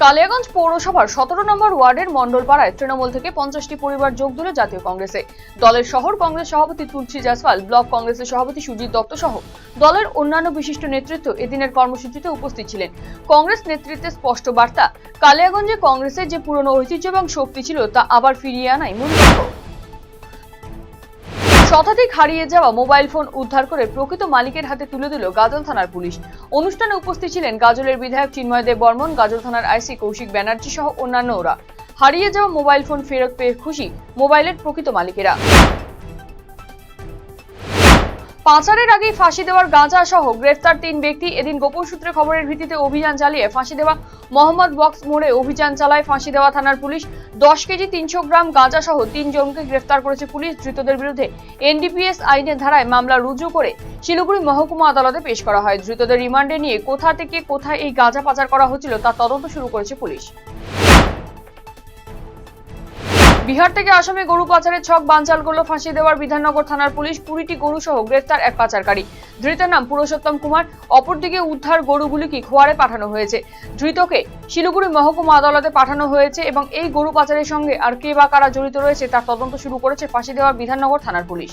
কালিয়াগঞ্জ পৌরসভার 17 নম্বর ওয়ার্ডের মণ্ডলপাড়ায় তৃণমূল থেকে 50টি পরিবার যোগ দিল জাতীয় কংগ্রেসে। দলের শহর কংগ্রেস সভাপতি তুলসী জয়সওয়াল, ব্লক কংগ্রেসের সভাপতি সুজিত দত্ত সহ দলের অন্যান্য বিশিষ্ট নেতৃত্ব এদিনের কর্মসূচিতে উপস্থিত ছিলেন। কংগ্রেস নেতৃত্বের স্পষ্ট বার্তা, কালিয়াগঞ্জে কংগ্রেসের যে পুরনো ঐতিহ্য এবং শক্তি ছিল তা আবার ফিরিয়ে আনাই মূল লক্ষ্য। শতাধিক হারিয়ে যাওয়া মোবাইল ফোন উদ্ধার করে প্রকৃত মালিকের হাতে তুলে দিল গাজল থানার পুলিশ। অনুষ্ঠানে উপস্থিত ছিলেন গাজলের বিধায়ক চিন্ময় দেব বর্মন, গাজল থানার আইসি কৌশিক ব্যানার্জি সহ অন্যান্যরা। হারিয়ে যাওয়া মোবাইল ফোন ফেরত পেয়ে খুশি মোবাইলের প্রকৃত মালিকেরা। পাচারের আগেই ফাঁসি দেওয়ার গাঁজা সহ গ্রেফতার 3 ব্যক্তি। এদিন গোপন সূত্রে খবরের ভিত্তিতে অভিযান চালিয়ে ফাঁসি দেওয়া মোহাম্মদ বক্স মোড়ে অভিযান চালায় ফাঁসি দেওয়া থানার পুলিশ। 10 কেজি 300 গ্রাম গাঁজা সহ 3 জনকে গ্রেফতার করেছে পুলিশ। ধৃতদের বিরুদ্ধে এনডিপিএস আইনের ধারায় মামলা রুজু করে শিলিগুড়ি মহকুমা আদালতে পেশ করা হয়। ধৃতদের রিমান্ডে নিয়ে কোথা থেকে কোথায় এই গাঁজা পাচার করা হচ্ছিল তা তদন্ত শুরু করেছে পুলিশ। বিহার থেকে আসামে গরু পাচারের ছক বানচাল করল ফাঁসি দেওয়ার বিধাননগর থানার পুলিশ। 20টি গরু সহ গ্রেফতার এক পাচারকারী। ধৃতের নাম পুরুষোত্তম কুমার। অপরদিকে উদ্ধার গরুগুলিকে খোয়ারে পাঠানো হয়েছে। ধৃতকে শিলিগুড়ি মহকুমা আদালতে পাঠানো হয়েছে এবং এই গরু পাচারের সঙ্গে আর কে বা কারা জড়িত রয়েছে তার তদন্ত শুরু করেছে ফাঁসি দেওয়ার বিধাননগর থানার পুলিশ।